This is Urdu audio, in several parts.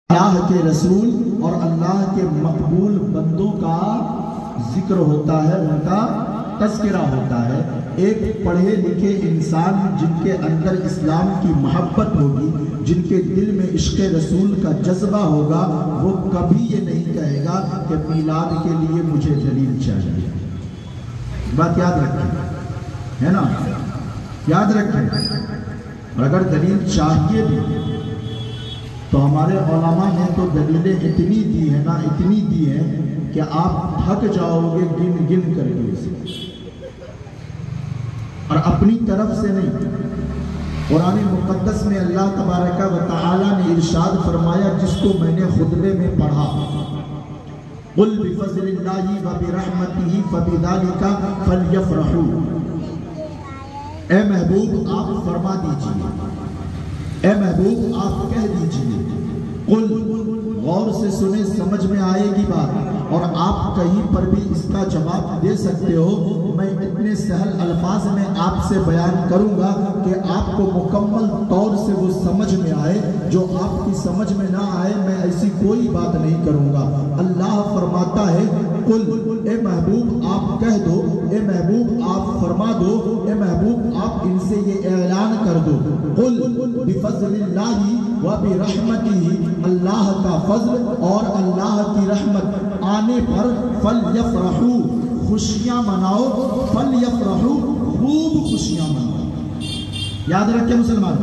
اللہ کے رسول اور اللہ کے مقبول بندوں کا ذکر ہوتا ہے، ان کا تذکرہ ہوتا ہے۔ ایک پڑھے لکھے انسان جن کے اندر اسلام کی محبت ہوگی، جن کے دل میں عشق رسول کا جذبہ ہوگا، وہ کبھی یہ نہیں کہے گا کہ میلاد کے لیے مجھے دلیل چاہیے۔ بات یاد رکھیں، ہے نا، یاد رکھیں۔ اور اگر دلیل چاہیے بھی تو ہمارے علماء نے تو دلیلیں اتنی دی ہیں نا، اتنی دی ہیں کہ آپ تھک جاؤ گے گن گن کر کے اسے، اور اپنی طرف سے نہیں۔ قرآن مقدس میں اللہ تبارک و تعالی نے ارشاد فرمایا، جس کو میں نے خطبے میں پڑھا، قُلْ بِفَضْلِ اللَّهِ وَبِرَحْمَتِهِ فَبِذَلِكَ فَلْيَفْرَحُوا۔ اے محبوب آپ فرما دیجئے، اے محبوب آپ کہہ دیجئے، قل، غور سے سنیں، سمجھ میں آئے گی بات، اور آپ کہیں پر بھی اس کا جواب دے سکتے ہو۔ میں اتنے سہل الفاظ میں آپ سے بیان کروں گا کہ آپ کو مکمل طور سے وہ سمجھ میں آئے۔ جو آپ کی سمجھ میں نہ آئے میں ایسی کوئی بات نہیں کروں گا۔ اللہ فرماتا ہے، قل، اے محبوب آپ کہہ دو، اے محبوب آپ فرما دو، اے محبوب آپ ان سے یہ اعلان کر دو، قل بفضل اللہ وبرحمتہ، اللہ کا فضل اور اللہ کی رحمت آنے پر فلیفرحوا، خوشیاں مناؤ، فلیفرحوا، خوب خوشیاں مناؤ۔ یاد رکھیں مسلمان،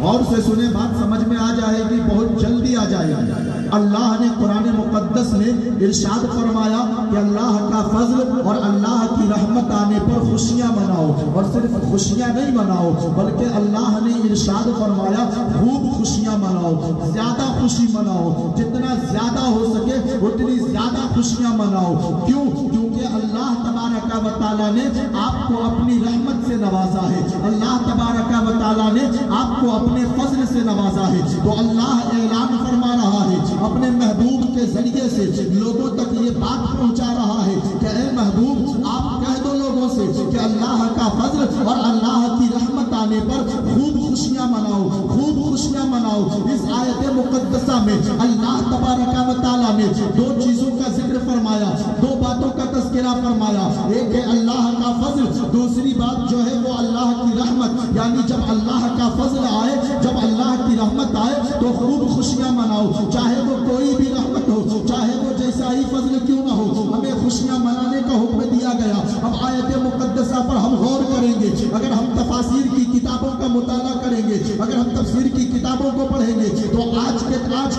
غور سے سنیں، بات سمجھ میں آ جائے گی، بہت جلدی آ جائے گی۔ اللہ نے قرآن مقدس میں ارشاد فرمایا کہ اللہ کا فضل اور اللہ کی رحمت آنے پر خوشیاں مناؤ، اور صرف خوشیاں نہیں مناؤ بلکہ اللہ نے ارشاد فرمایا خوب خوشیاں مناؤ، زیادہ خوشی مناؤ، جتنا زیادہ ہو سکے اتنی زیادہ خوشیاں مناؤ۔ کیوں؟ کیونکہ اللہ تبارک و تعالیٰ نے آپ کو اپنی رحمت سے نوازا ہے، اللہ تبارک و تعالیٰ نے آپ کو اپنے فضل سے نوازا ہے۔ تو اللہ اعلان فرما رہا ہے، اپنے محبوب کے ذریعے سے لوگوں تک یہ بات پہنچا رہا ہے کہ اے محبوب آپ کہہ دو لوگوں سے کہ اللہ کا فضل اور اللہ کی رحمت آنے پر خوب خوشیاں مناؤ، خوب خوشیاں مناؤ۔ اس آیت مقدسہ میں اللہ تبارک و تعالیٰ نے دو چیزوں کا ذکر فرمایا، دو باتوں کا تذکرہ فرمایا، ایک ہے اللہ کا فضل، دوسری بات جو ہے وہ اللہ کی رحمت۔ یعنی جب اللہ کا فضل آئے، جب اللہ کی رحمت آئے تو خوب خوشیاں مناؤ، چاہے وہ کوئی بھی رحمت ہو، چاہے وہ جیسا ہی فضل کیوں نہ ہو، ہمیں خوشیاں منانے کا حکم دیا گیا۔ اب آیت مقدسہ پر ہم غور کریں گے، اگر ہم تفاسیر کی کتابوں کا مطالعہ کریں گے، اگر ہم تفسیر کی کتابوں کو پڑھیں گے تو آج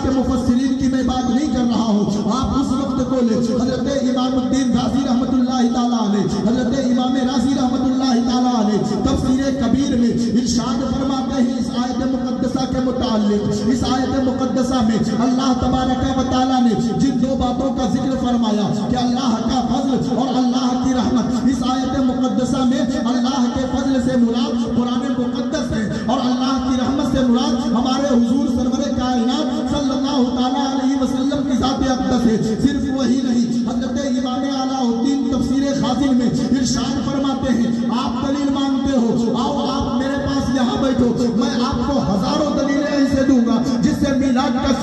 کے مفسرین کی میں بات نہیں کر رہا ہوں، آپ اس وقت کو لیں حضرت امام الدین رازی رحمت اللہ تعالیٰ علیہ، حضرت امام رازی رحمت اللہ تعالیٰ علیہ تفسیر کبیر میں ارشاد فرماتے ہیں اس آیت مقدسہ کے متعلق، اس آیت مقدسہ میں اللہ تبارک و تعالیٰ نے جن دو باتوں کا ذکر فرمایا کہ اللہ کا فضل اور اللہ کی رحمت، اس آیت مقدسہ میں اللہ کے فضل سے مراد قرآن مقدس ہے اور اللہ کی رحمت سے مراد ہمارے حضور سرور کائنات صلی اللہ تعالیٰ علیہ وسلم کی ذات اقدس ہے۔ صرف وہی نہیں، حضرت امام علاء الدین تفسیر خازن میں ارشاد فرماتے ہیں، آپ دلیل مانگتے ہو، آؤ آپ میرے پاس یہاں بیٹھو، میں آپ کو ہزاروں دلیلیں ایسے دوں گا جس سے میلاد کا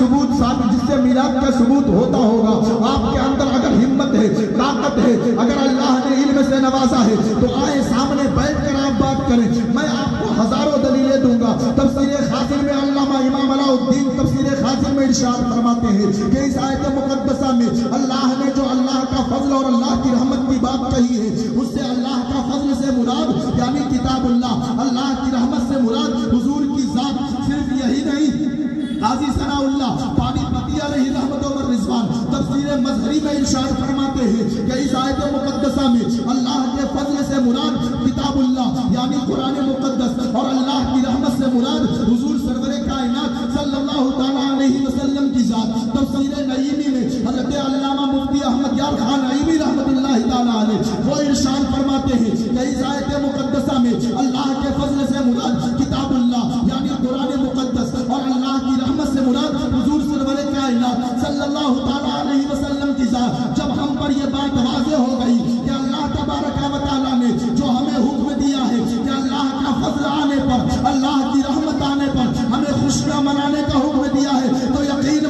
ثبوت ہوتا ہوگا۔ آپ کے اندر اگر ہمت ہے، طاقت ہے، اگر اللہ نے علم سے نوازا ہے تو آئے سامنے بیٹھ کر آپ بات کریں، میں آپ کو ہزاروں دلیلیں دوں گا۔ تفسیر خازن میں علامہ امام علاء الدین تفسیر خازن میں ارشاد فرماتے ہیں کہ اس آیت مقدسہ میں اللہ نے جو اللہ کا فضل اور اللہ کی رحمت کی بات کہی ہے، اس سے اللہ کا فضل سے مراد یعنی کتاب اللہ، اللہ کی رحمت سے مراد حضور کی ذات۔ صرف یہی نہیں، قاضی ثناء اللہ پانی پتی علیہ رحمت و رضوان تفسیر مظہری میں ارشاد فرماتے ہیں کہ اس آیت مقدسہ میں اللہ کے فضل سے مراد کتاب اللہ یعنی قرآن مقدس، اور اللہ کی رحمت سے مراد حضور سرور کائنات صلی اللہ تعالیٰ علیہ وسلم کی ذات۔ تفسیر نعیمی میں حضرت علامہ مفتی احمد یار خان نعیمی رحمت اللہ تعالیٰ علیہ وہ ارشاد فرماتے ہیں کہ اس آیت مقدسہ میں اللہ کے فضل سے مراد کتاب اللہ یعنی قرآن مقدس، اور اللہ کی رحمت سے مراد حضور سرور کائنات صلی اللہ تعالیٰ علیہ وسلم کی ذات۔ جب ہم پر یہ بات واضح ہو گئی کہ اللہ تبارک و تعالیٰ نے جو ہمیں حکم دیا ہے کہ اللہ کا فضل آنے پر، اللہ کی رحمت آنے پر ہمیں خوشیاں منانے کا حکم دیا ہے، تو یقین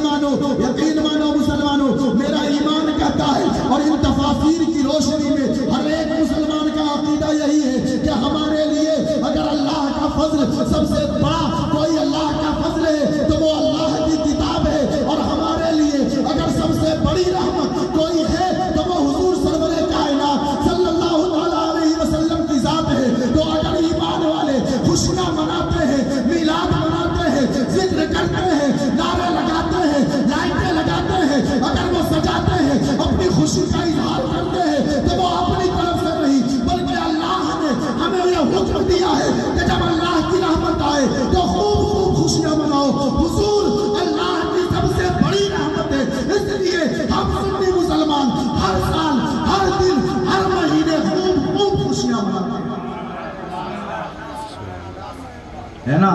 نا؟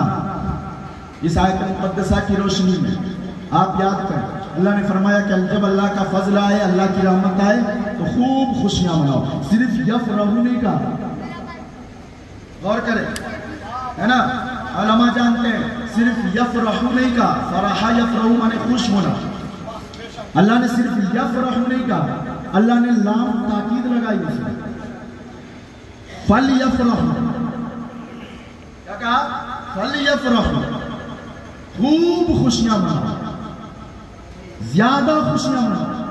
اس آیت مقدسہ کی روشنی میں آپ یاد کریں، اللہ نے فرمایا کہ جب اللہ کا فضل آئے، اللہ کی رحمت آئے تو خوب خوشیاں مناؤ. صرف یفرحوا نہیں کہا، غور کریں، ہے نا؟ علماء جانتے ہیں صرف یفرحوا نہیں کہا، فرحا یفرحوا مانے خوش ہونا. اللہ نے صرف یفرحوا نہیں کہا، اللہ نے لام تاکید لگائی اس میں. فلیفرحوا، کیا کہا؟ فلیفرحوا، خوب خوشیاں مناؤ، زیادہ خوشیاں مناؤ.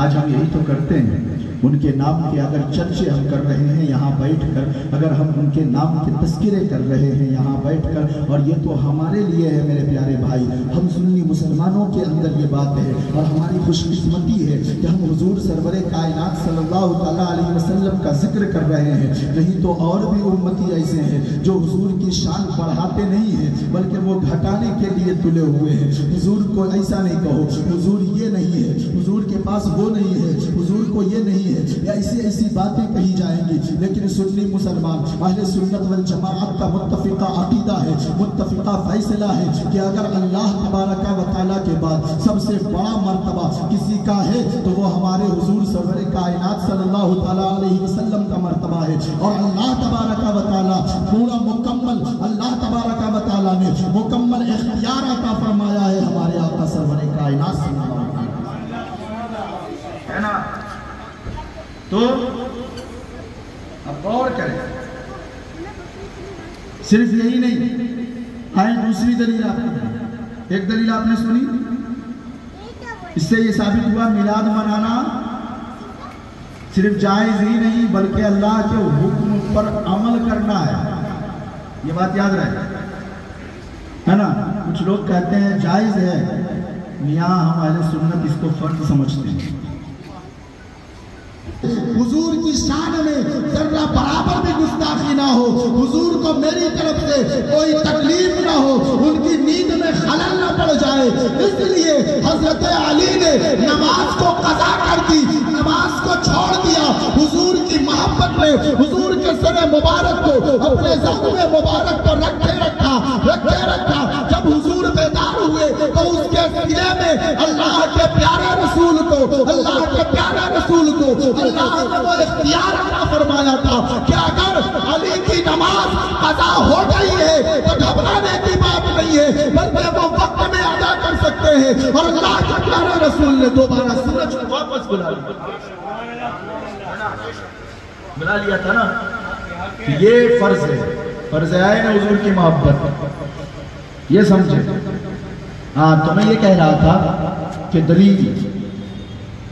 آج ہم یہی تو کرتے ہیں، ان کے نام کے اگر چرچے ہم کر رہے ہیں یہاں بیٹھ کر، اگر ہم ان کے نام کے تذکرے کر رہے ہیں یہاں بیٹھ کر، اور یہ تو ہمارے لیے ہے میرے پیارے بھائی، ہم سنی مسلمانوں کے اندر یہ بات ہے اور ہماری خوش قسمتی ہے کہ ہم حضور سرور کائنات صلی اللہ تعالیٰ علیہ وسلم کا ذکر کر رہے ہیں. نہیں تو اور بھی امتی ایسے ہیں جو حضور کی شان بڑھاتے نہیں ہیں بلکہ وہ گھٹانے کے لیے تلے ہوئے ہیں. حضور کو ایسا نہیں کہو، حضور یہ نہیں ہے، حضور کے پاس وہ نہیں ہے، حضور کو یہ نہیں ہے، یا ایسی ایسی باتیں کہی جائیں گی. لیکن سنی مسلمان اہل سنت والجماعت کا متفقہ عقیدہ ہے، متفقہ فیصلہ ہے کہ اگر اللہ تبارک و تعالیٰ کے بعد سب سے بڑا مرتبہ کسی کا ہے تو وہ ہمارے حضور سرور کائنات صلی اللہ تعالیٰ علیہ وسلم کا مرتبہ ہے. اور اللہ تبارک و تعالیٰ پورا مکمل، اللہ تبارک و تعالیٰ نے مکمل اختیار عطا فرمایا ہے ہمارے آقا سرور کائنات صلی اللہ علیہ وسلم، ہے نا؟ تو اب غور کریں، صرف یہی نہیں. آئیں دوسری دلیل آپ کو، ایک دلیل آپ نے سنی، اس سے یہ ثابت ہوا میلاد منانا صرف جائز ہی نہیں بلکہ اللہ کے حکم پر عمل کرنا ہے. یہ بات یاد رہے، ہے نا؟ کچھ لوگ کہتے ہیں جائز ہے، میاں ہم اہل سنت اس کو فرض سمجھتے ہیں. حضور کی شان میں ذرہ برابر بھی گستاخی نہ ہو، حضور کو میری طرف سے کوئی تکلیف نہ ہو، ان کی نیند میں خلل نہ پڑ جائے، اس لیے حضرت علی نے نماز کو قضا کر دی، نماز کو چھوڑ دیا. حضور کی محبت میں حضور کے سر مبارک کو اپنے زخم مبارک پر رکھے رکھا. جب حضور بیدار ہوئے تو اس کے سینے میں اللہ کے پیارے رسول کو اللہ نے وہ اختیار عطا فرمایا تھا کہ اگر علی کی نماز قضا ہو گئی ہے تو گھبرانے کی بات نہیں ہے بلکہ وہ وقت میں ادا کر سکتے ہیں. اور اللہ کے پیارے رسول نے دوبارہ سورج کو واپس بلا لیا تھا نا. یہ فرض ہے، فرض ہے نا حضور کی محبت، یہ سمجھے. ہاں تو میں یہ کہہ رہا تھا کہ دلیل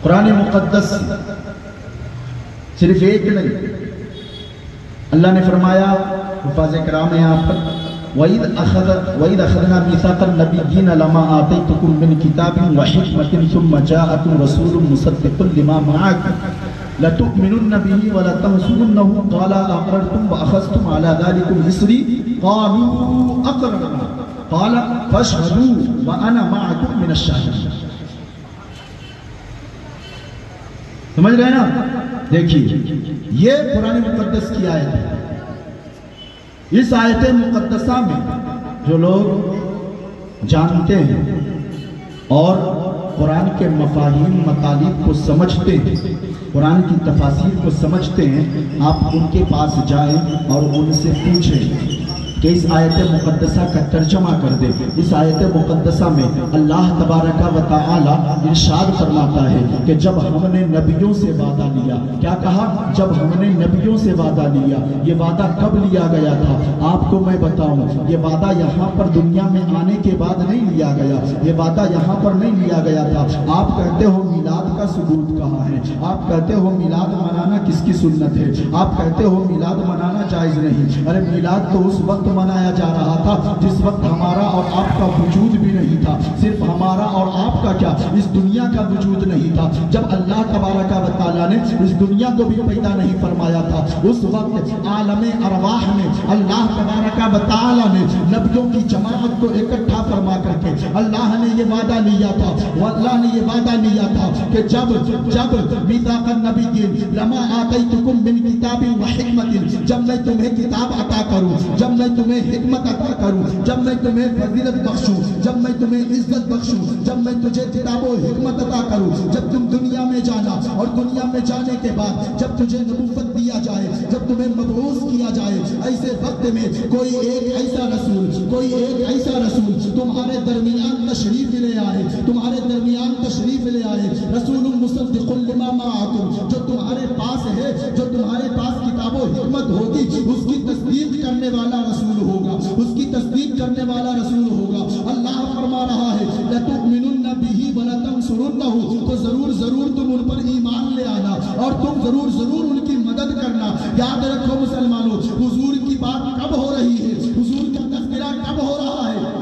قرآن مقدس صرف ایک نہیں. اللہ نے فرمایا، حفاظ کرام ہے یہاں پر، وَإِذْ أَخَذْنَا مِيثَاقَ النَّبِيِّينَ لَمَا آتَيْتُكُم مِّن كِتَابٍ وَحِكْمَةٍ ثُمَّ جَاءَكُم رَّسُولٌ مُصَدِّقٌ لِّمَا مَعَكُمْ لَتُؤْمِنُنَّ بِهِ وَلَتَنصُرُنَّهُ قَالَ أَقْرَرْتُمْ وَأَخَذْتُمْ عَلَى ذَلِكُمْ إِصْرِي قَالُوا أَقْرَرْنَا قَالَ فَاشْهَدُوا وَأَنَا مَعَكُمْ مِنَ الشَّاهِدِينَ. سمجھ رہے نا؟ دیکھیے یہ قرآن مقدس کی آیت ہے. اس آیت مقدسہ میں جو لوگ جانتے ہیں اور قرآن کے مفاہیم مطالب کو سمجھتے ہیں، قرآن کی تفاسیر کو سمجھتے ہیں، آپ ان کے پاس جائیں اور ان سے پوچھیں کہ اس آیت مقدسہ کا ترجمہ کر دے. اس آیت مقدسہ میں اللہ تبارک و تعالی ارشاد فرماتا ہے کہ جب ہم نے نبیوں سے وعدہ لیا، کیا کہا؟ جب ہم نے نبیوں سے وعدہ لیا. یہ وعدہ کب لیا گیا تھا آپ کو میں بتاؤں. یہ وعدہ یہاں پر دنیا میں آنے کے بعد نہیں لیا گیا، یہ وعدہ یہاں پر نہیں لیا گیا تھا. آپ کہتے ہو میلاد کا ثبوت کہاں ہے؟ آپ کہتے ہو میلاد منانا کس کی سنت ہے؟ آپ کہتے ہو میلاد منانا جائز نہیں. ارے میلاد تو اس وقت منایا جا رہا تھا جس وقت ہمارا اور آپ کا وجود بھی نہیں تھا، صرف ہمارا اور آپ کا کا کیا اس دنیا کا وجود نہیں تھا. جب اللہ تبارک و تعالیٰ نے اس دنیا کو بھی پیدا نہیں فرمایا تھا, اس وقت عالم ارواح میں اللہ تبارک و تعالیٰ نے نبیوں کی جماعت کو اکٹھا فرما کر کے اللہ نے یہ وعدہ لیا تھا, اللہ نے یہ وعدہ لیا تھا کہ جب میثاق النبیین لما آتیتکم من کتاب و حکمت, جب میں تمہیں کتاب عطا کروں, جب میں تمہیں حکمت عطا کروں, جب میں تمہیں فضیلت بخشوں, جب میں تمہیں عزت بخشوں, جب میں تجھے کتاب و حکمت عطا کروں, جب تم دنیا میں جانا اور دنیا میں جانے کے بعد جب تجھے نبوت دیا جائے, جب تمہیں مبعوث کیا جائے, ایسے وقت میں کوئی ایک ایسا رسول تمہارے درمیان تشریف لے آئے, تمہارے درمیان تشریف لے آئے, رسول مصدق لما معکم, جو تمہارے پاس ہے, جو تمہارے پاس کتاب و حکمت ہوگی, اس کی تصدیق کرنے والا رسول ہوگا, اس کی تصدیق کرنے والا رسول ہوگا. اللہ فرما رہا ہے لَتُؤْمِنُنَّ بِهِ وَلَتَنْصُرُنَّهُ, تو ضرور تم ان پر ایمان لے آنا اور تم ضرور ان کی مدد کرنا. یاد رکھو مسلمانوں, حضور کی بات کب ہو رہی ہے, حضور کا تذکرہ کب ہو رہا ہے,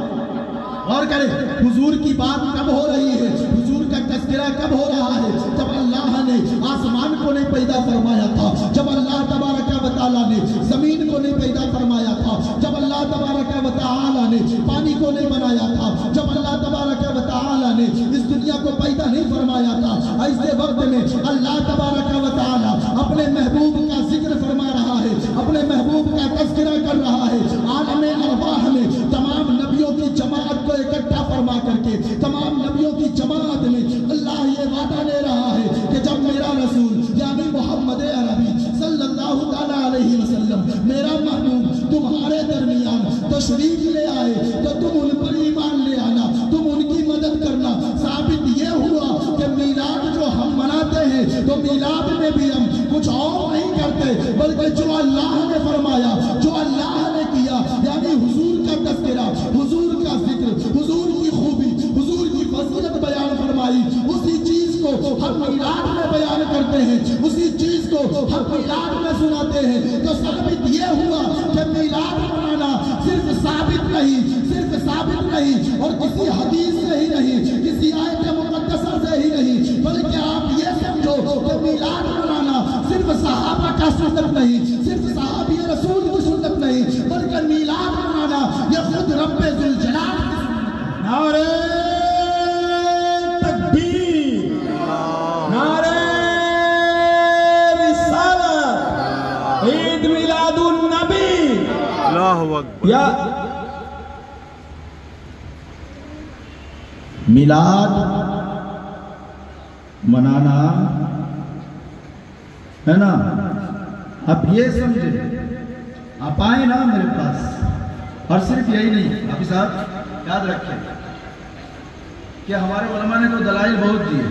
اور کرے حضور کی بات کب ہو رہی ہے, حضور کا تذکرہ کب ہو رہا ہے, جب اللہ نے آسمان کو نہیں پیدا فرمایا تھا, جب اللہ تبارک و تعالیٰ نے زمین کو نہیں پیدا فرمایا تھا, جب اللہ تبارک و تعالیٰ نے پانی کو نہیں بنایا تھا, جب اللہ تبارک و تعالیٰ نے اس دنیا کو پیدا نہیں فرمایا تھا, ایسے وقت میں اللہ تبارک و تعالیٰ اپنے محبوب کا ذکر فرما رہا ہے, اپنے محبوب کا تذکرہ کر رہا ہے. عالم ارواح میں تمام نبیوں کی جماعت کو اکٹھا فرما کر کے تمام نبیوں کی جماعت میں اللہ یہ وعدہ لے رہا ہے کہ جب میرا رسول یعنی محمد عربی صلی اللہ تعالیٰ علیہ وسلم, میرا محبوب تمہارے درمیان تشریف لے آئے تو تم ان پر ایمان لے آنا, تم ان کی مدد کرنا. ثابت یہ ہوا کہ میلاد جو ہم مناتے ہیں تو میلاد میں بھی ہم کچھ اور نہیں کرتے, بلکہ جو اللہ نے فرمایا, جو اللہ نے کیا, یعنی حضور کا تذکرہ, حضور کا ذکر, حضور کی خوبی, حضور کی فضیلت بیان فرمائی, اسی چیز کو ہم میلاد میں بیان کرتے ہیں, اسی چیز کو ہم میلاد میں سناتے ہیں. تو ثابت یہ ہوا کہ میلاد منانا صرف ثابت نہیں اور کسی حدیث سے ہی نہیں, کسی آیت مقدسہ سے ہی نہیں, بلکہ آپ یہ سمجھو کہ میلاد منانا صرف صحابہ کا سنت نہیں, صرف صحابی رسول کی سنت نہیں, بلکہ میلاد منانا یہ خود رب ذوالجلال کی سنت. نعرہ تکبیر, نعرہ رسالت, عید میلاد النبی. اللہ اکبر. یا میلاد منانا ہے نا, آپ یہ سمجھیں, آپ آئیں نا میرے پاس, اور صرف یہی نہیں, آپ صاحب یاد رکھیں کہ ہمارے علماء نے تو دلائل بہت دیے,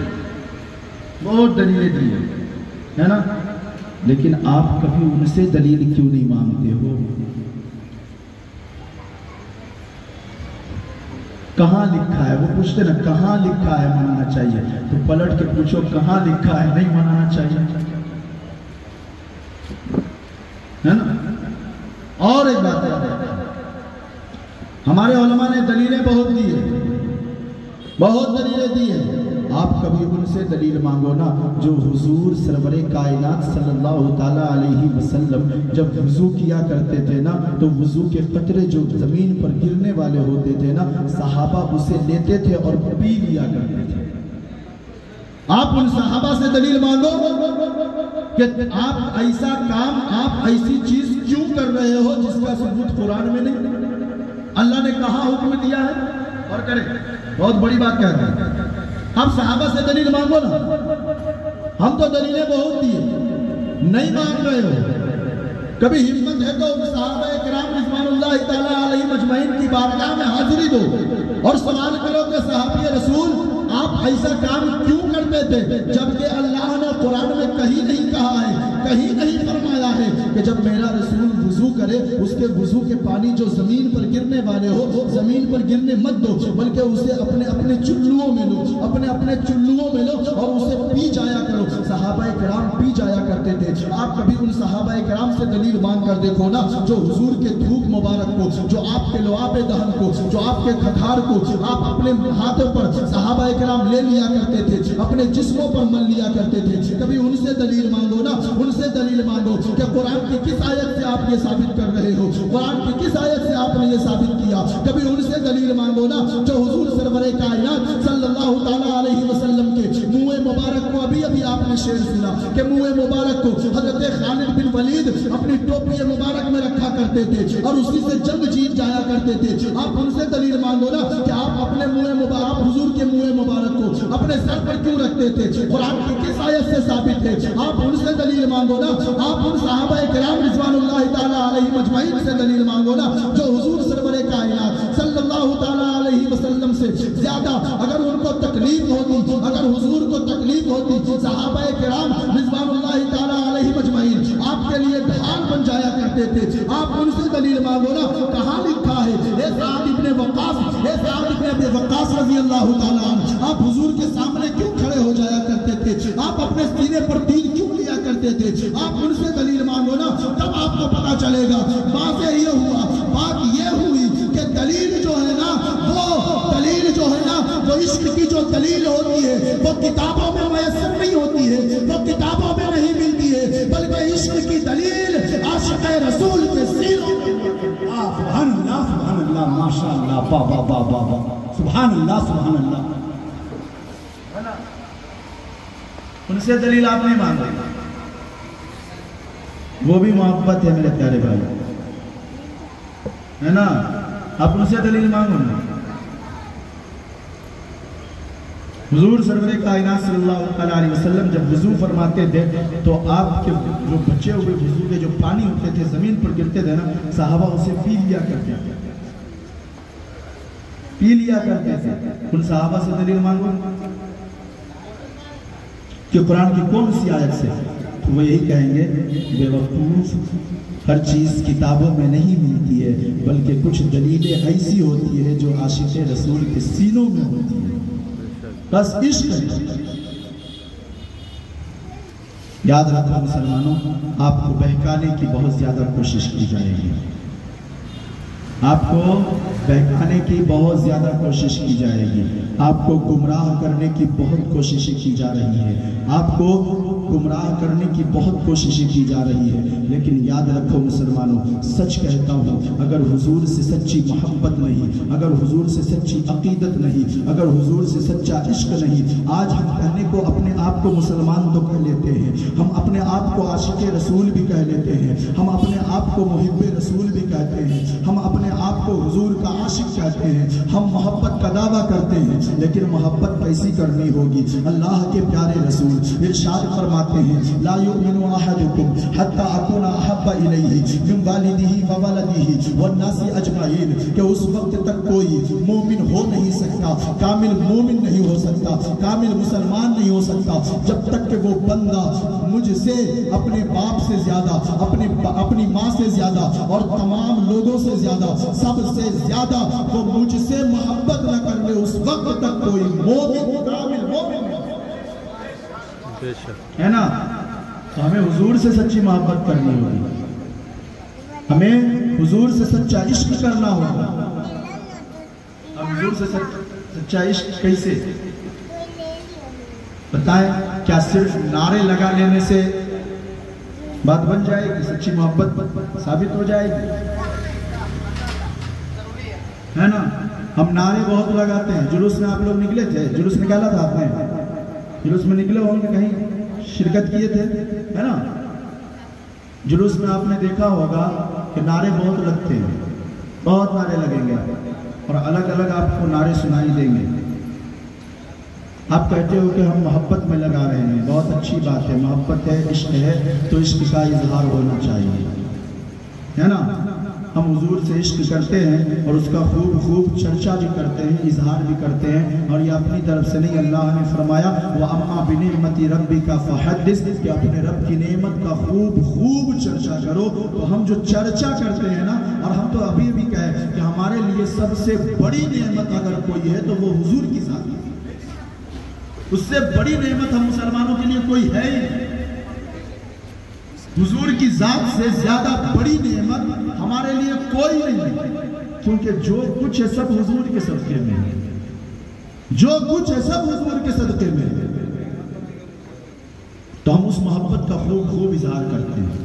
بہت دلیلیں دی ہے نا, لیکن آپ کبھی ان سے دلیل کیوں نہیں مانگتے ہو؟ کہاں لکھا ہے, وہ پوچھتے نا کہاں لکھا ہے منانا چاہیے, تو پلٹ کے پوچھو کہاں لکھا ہے نہیں منانا چاہیے, ہے نا. اور ایک بات ہے, ہمارے علماء نے دلیلیں بہت دی ہے, بہت دلیلیں دی ہے, آپ کبھی ان سے دلیل مانگو نا جو حضور سرور کائنات صلی اللہ تعالیٰ علیہ وسلم جب وضو کیا کرتے تھے نا, تو وضو کے قطرے جو زمین پر گرنے والے ہوتے تھے نا, صحابہ اسے لیتے تھے اور پی لیا کرتے تھے. آپ ان صحابہ سے دلیل مانگو کہ آپ ایسا کام, آپ ایسی چیز کیوں کر رہے ہو جس کا ثبوت قرآن میں نہیں, اللہ نے کہاں حکم دیا ہے, اور کرے. بہت بڑی بات کہتے ہیں, آپ صحابہ سے دلیل مانگو نا, ہم تو دلیلیں بہت دیے, نہیں مانگ رہے ہو. کبھی ہمت ہے تو صحابہ کرام رضوان اللہ تعالیٰ علیہ مجمعین کی بارگاہ میں حاضری دو اور سوال کرو کہ صحابی رسول آپ ایسا کام کیوں کرتے تھے, جبکہ اللہ نے قرآن میں کہیں نہیں کہا ہے, کہیں نہیں فرمایا ہے کہ جب میرا رسول وضو کرے اس کے وضو کے پانی جو زمین پر گرنے والے ہو زمین پر گرنے مت دو, بلکہ اسے اپنے چلوؤں میں لو, اپنے چلوؤں میں لو اور اسے پی جایا کرو. صحابہ صحابہ کرام پی جایا کرتے تھے. آپ کبھی ان صحابہ کرام سے دلیل مانگ کر دیکھو نا, جو حضور کے تھوک مبارک کو, جو آپ کے لعاب دہن کو, جو آپ کے کھکھار کو آپ اپنے ہاتھوں پر صحابہ کرام لے لیا کرتے تھے, اپنے جسموں پر مل لیا کرتے تھے. کبھی ان سے دلیل مانگو نا, ان سے دلیل مانگو کہ قرآن کی کس آیت سے آپ یہ ثابت کر رہے ہو, قرآن کی کس آیت سے آپ نے یہ ثابت کیا. کبھی ان سے دلیل مانگو نا, جو حضور سرور کائنات صلی اللہ تعالیٰ علیہ وسلم کے منہ مبارک کو, ابھی ابھی آپ نے شعر سنا کہ منہ مبارک کو حضرت خالد بن ولید اپنی ٹوپی مبارک میں رکھا کرتے تھے اور اسی سے جنگ جیت جایا کرتے تھے. آپ ان سے دلیل مانگو نا کہ آپ اپنے منہ مبارک, حضور کے منہ مبارک کو اپنے سر پر کیوں رکھتے تھے, قرآن کی کس آیت سے ثابت ہے. آپ ان سے دلیل مانگو نا, آپ ان صحابہ کرام رضوان اللہ تعالیٰ علیہ مجمعین سے دلیل مانگو نا, جو حضور سرور کائنات صلی اللہ تعالیٰ علیہ وسلم سے زیادہ اگر ان کو تکلیف ہوتی, اگر حضور کو تکلیف ہوتی, صحابہ کرام رضوان اللہ تعالیٰ علیہ مجمعین آپ کے لیے ڈھال بن جایا کرتے تھے. آپ ان سے دلیل مانگو نا, کہاں لکھا ہے اے سعد ابن وقاص, اے سعد ابن ابی وقاص رضی اللہ تعالیٰ عنہ, آپ حضور کے سامنے کیوں کھڑے ہو جایا کرتے تھے, آپ اپنے سینے پر تیر کیوں لیا کرتے تھے. آپ ان سے دلیل مانگو نا, تب آپ کو پتا چلے گا. بات یہ ہوا, بات یہ ہوئی کہ دلیل جو ہے نا, وہ دلیل جو ہے نا, وہ عشق کی جو دلیل ہوتی ہے وہ کتابوں میں میسر نہیں ہوتی ہے, وہ کتابوں میں نہیں ملتی ہے, بلکہ عشق کی دلیل عاشق رسول کے سینوں میں. سبحان اللہ, سبحان اللہ, ماشاء اللہ, با با با با با, سبحان اللہ, سبحان اللہ. ان سے دلیل آپ نہیں مانگے, وہ بھی محبت ہے میرے پیارے بھائی, ہے نا. آپ ان سے دلیل مانگو نا. حضور سرور کائنات صلی اللہ علیہ وسلم جب وضو فرماتے تھے تو آپ کے جو بچے ہوئے وضو کے جو پانی ہوتے تھے زمین پر گرتے تھے نا, صحابہ اسے پی لیا کرتے تھے, پی لیا کرتے تھے. ان صحابہ سے دلیل مانگو کہ قرآن کی کون سی آیت سے, تو وہ یہی کہیں گے بے وقوف, ہر چیز کتابوں میں نہیں ملتی ہے, بلکہ کچھ دلیلیں ایسی ہوتی ہے جو عاشق رسول کے سینوں میں ہوتی ہے. بس عشق ہے. یاد رکھو مسلمانوں, آپ کو بہکانے کی بہت زیادہ کوشش کی جائے گی, آپ کو بہکانے کی بہت زیادہ کوشش کی جائے گی, آپ کو گمراہ کرنے کی بہت کوششیں کی جا رہی ہے, آپ کو گمراہ کرنے کی بہت کوششیں کی جا رہی ہے. لیکن یاد رکھو مسلمانوں, سچ کہتا ہوں, اگر حضور سے سچی محبت نہیں, اگر حضور سے سچی عقیدت نہیں, اگر حضور سے سچا عشق نہیں, آج ہم کہنے کو اپنے آپ کو مسلمان تو کہہ لیتے ہیں, ہم اپنے آپ کو عاشق رسول بھی کہہ لیتے ہیں, ہم اپنے آپ کو محب رسول بھی کہتے ہیں, ہم اپنے آپ کو حضور کا عاشق کہتے ہیں, ہم محبت کا دعویٰ کرتے ہیں, لیکن محبت کیسی کرنی ہوگی. اللہ کے پیارے رسول ارشاد فرماتے ہیں, لا یؤمن احدکم حتی اکون احب الیہ من والدہ وولدہ والناس اجمعین, کہ اس وقت تک کوئی مومن ہو نہیں سکتا, کامل مومن نہیں ہو سکتا, کامل مسلمان نہیں ہو سکتا, جب تک کہ وہ بندہ مجھ سے اپنے باپ سے زیادہ, اپنی ماں سے زیادہ اور تمام لوگوں سے زیادہ, سب سے زیادہ وہ مجھ سے محبت نہ کر لے, اس وقت تک کوئی مومن کامل مومن ہے نا. تو ہمیں حضور سے سچی محبت کرنی ہوگی, ہمیں حضور سے سچا عشق کرنا ہوگا. اب حضور سے سچا عشق کیسے بتائیں؟ کیا صرف نعرے لگا لینے سے بات بن جائے گی, سچی محبت ثابت ہو جائے گی, ہے نا. ہم نعرے بہت لگاتے ہیں. جلوس میں آپ لوگ نکلے تھے, جلوس نکالا تھا آپ نے, جلوس میں نکلے ہوں گے, کہیں شرکت کیے تھے, ہے نا. جلوس میں آپ نے دیکھا ہوگا کہ نعرے بہت لگتے ہیں, بہت نعرے لگیں گے اور الگ الگ آپ کو نعرے سنائی دیں گے. آپ کہتے ہو کہ ہم محبت میں لگا رہے ہیں, بہت اچھی بات ہے, محبت ہے, عشق ہے, تو عشق کا اظہار ہونا چاہیے, ہے نا. ہم حضور سے عشق کرتے ہیں اور اس کا خوب چرچا بھی کرتے ہیں, اظہار بھی کرتے ہیں, اور یہ اپنی طرف سے نہیں, اللہ نے فرمایا وَأَمَّا بِنِعْمَةِ رَبِّكَ فَحَدِّثْ, کہ اپنے رب کی نعمت کا خوب چرچا کرو. تو ہم جو چرچا کرتے ہیں نا, اور ہم تو ابھی بھی کہیں کہ ہمارے لیے سب سے بڑی نعمت اگر کوئی ہے تو وہ حضور کی ذات ہے. اس سے بڑی نعمت ہم مسلمانوں کے لیے کوئی ہے ہی نہیں۔ حضور کی ذات سے زیادہ بڑی نعمت ہمارے لیے کوئی نہیں ہے، کیونکہ جو کچھ ہے سب حضور کے صدقے میں ہے، جو کچھ ہے سب حضور کے صدقے میں ہے۔ تو ہم اس محبت کا خوب اظہار کرتے ہیں،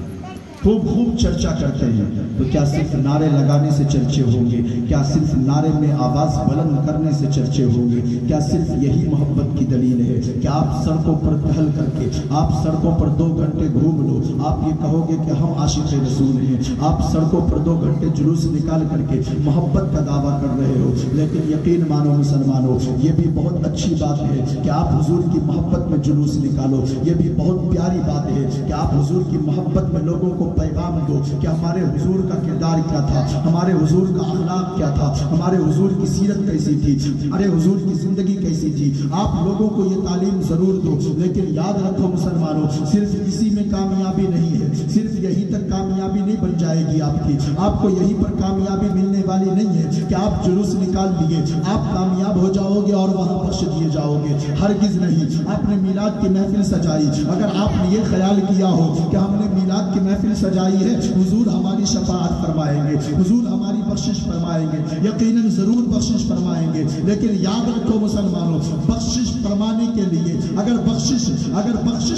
خوب چرچا کرتے ہیں۔ تو کیا صرف نعرے لگانے سے چرچے ہوں گے؟ کیا صرف نعرے میں آواز بلند کرنے سے چرچے ہوں گے؟ کیا صرف یہی محبت کی دلیل ہے کہ آپ سڑکوں پر ٹہل کر کے، آپ سڑکوں پر 2 گھنٹے گھوم لو، آپ یہ کہو گے کہ ہم عاشق رسول ہیں؟ آپ سڑکوں پر 2 گھنٹے جلوس نکال کر کے محبت کا دعویٰ کر رہے ہو، لیکن یقین مانو مسلمانوں، یہ بھی بہت اچھی بات ہے کہ آپ حضور کی محبت میں جلوس نکالو، یہ بھی بہت پیاری بات ہے کہ آپ حضور کی محبت میں لوگوں کو پیغام دو کہ ہمارے حضور کا کردار کیا تھا، ہمارے حضور کا اخلاق کیا تھا، ہمارے حضور کی سیرت کیسی تھی، ہمارے حضور کی زندگی کیسی تھی۔ آپ لوگوں کو یہ تعلیم ضرور دو، لیکن یاد رکھو مسلمانوں، صرف اسی میں کامیابی نہیں ہے، صرف یہی تک کامیابی نہیں بن جائے گی آپ کی، آپ کو یہیں پر کامیابی ملنے والی نہیں ہے کہ آپ جلوس نکال لیے آپ کامیاب ہو جاؤ گے اور وہاں بخش دیے جاؤ گے، ہرگز نہیں۔ آپ نے میلاد کی محفل سجائی، اگر آپ نے یہ خیال کیا ہو کہ ہم نے میلاد کی محفل سجائی ہے، حضور ہماری شفاعت فرمائیں گے، حضور ہماری بخشش فرمائیں گے، یقیناً ضرور بخشش فرمائیں گے، لیکن یاد رکھو مسلمانوں، بخشش فرمانے کے لیے اگر بخشش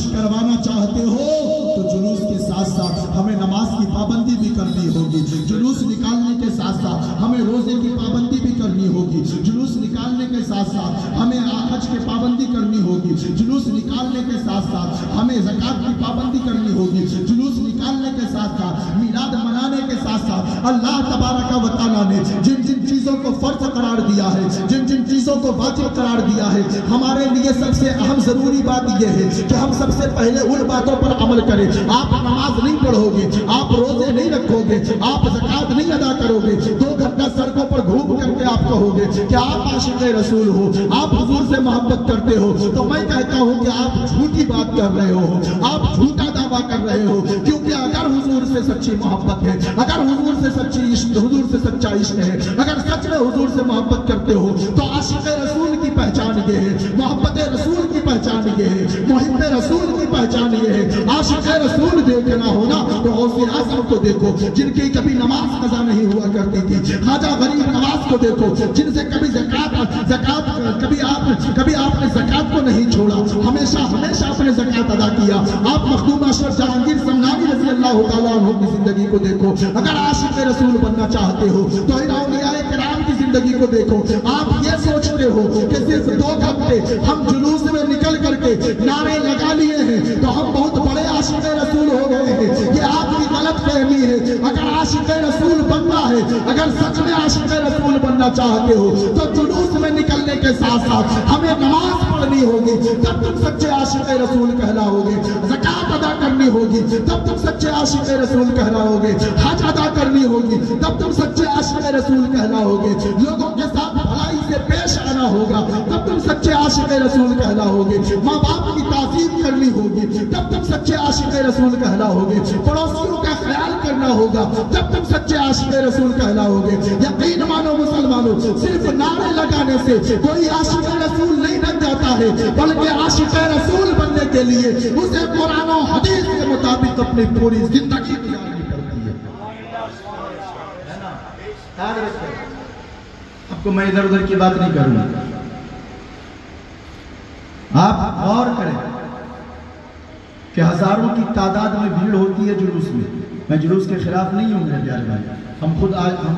کروانا چاہتے ہو تو جلوس کے ساتھ ساتھ ہمیں نماز کی پابندی بھی کرنی ہوگی، جلوس نکالنے کے ساتھ ساتھ ہمیں روزے کی پابندی بھی کرنی ہوگی، جلوس نکالنے کے ساتھ ساتھ ہمیں حج کی پابندی کرنی ہوگی، جلوس نکالنے کے ساتھ ساتھ ہمیں زکات کی پابندی کرنی ہوگی، جلوس نکالنے کے ساتھ ساتھ میلاد منانے کے ساتھ ساتھ اللہ تبارک و تعالیٰ نے جن چیزوں کو فرض قرار دیا ہے، جن چیزوں کو واجب قرار دیا ہے، ہمارے لیے سب سے اہم ضروری بات یہ ہے کہ ہم سب سے پہلے ان باتوں پر عمل کریں۔ آپ نماز نہیں پڑھو گے، آپ روزے نہیں رکھو گے، آپ زکات نہیں ادا کرو گے، 2 گھنٹہ سڑکوں پر گھوم کر کے آپ کہو گے کہ آپ عاشق رسول ہو، آپ حضور سے محبت کرتے ہو، تو میں کہتا ہوں کہ آپ جھوٹی بات کر رہے ہو، آپ جھوٹا دعویٰ کر رہے ہو، کیونکہ اگر حضور سے سچی محبت ہے، اگر حضور سے سچا عشق ہے، اگر سچ میں حضور سے محبت کرتے ہو تو عاشق رسول کی پہچان یہ ہے، محبت رسول کی پہچان یہ ہے، محب رسول کی پہچان یہ ہے۔ عاشق رسول دیکھنا ہونا تو غوث اعظم کو دیکھو جن کی کبھی نماز قضا نہیں ہوا کرتی تھی، خواجہ غریب نواز کو دیکھو جن سے کبھی آپ نے زکات کو نہیں چھوڑا، ہمیشہ اپنے زکات ادا کیا۔ آپ مخدوم اشرف جہانگیر سمنانی رضی اللہ تعالیٰ عنہ کی زندگی کو دیکھو، اگر عاشق رسول بننا چاہتے ہو تو اولیاء کرام کی زندگی کو دیکھو۔ آپ یہ سوچتے ہو کہ صرف 2 گھنٹے ہم جلوس میں نکل کر کے نعرے لگا لیے ہیں تو ہم بہت بڑے عاشق رسول ہو گئے ہیں، یہ آپ کی غلط فہمی ہے۔ اگر عاشق رسول بننا ہے، اگر سچ میں عاشق رسول بننا چاہتے ہو تو جلوس میں نکلنے کے ساتھ ساتھ ہمیں نماز پڑھنی ہوگی، تب تم سچے عاشق رسول کہلاؤ گے، زکات ادا کرنی ہوگی تب تم سچے عاشق رسول کہلاؤ گے، حج ادا کرنی ہوگی تب تم سچے عاشق رسول کہلاؤ گے، لوگوں کے ساتھ بھلائی سے پیش آنا ہوگا تب تم سچے عاشق رسول کہلاؤ گے، ماں باپ کی تعظیم کرنی ہوگی تب تم سچے عاشق رسول کہلاؤ گے، پڑوسیوں کا خیال کرنا ہوگا تب تم سچے عاشق رسول کہلاؤ گے۔ یقین مانو مسلمانوں، صرف نعرے لگانے سے کوئی عاشق رسول نہیں بن جاتا ہے، بلکہ عاشق رسول بننے کے لیے اسے قرآن و حدیث کے مطابق اپنی پوری زندگی گزارنی پڑتی ہے۔ آپ کو میں ادھر ادھر کی بات نہیں کروں گا، آپ غور کریں کہ ہزاروں کی تعداد میں بھیڑ ہوتی ہے جلوس میں جلوس کے خلاف نہیں ہوں میرے پیارے بھائی، ہم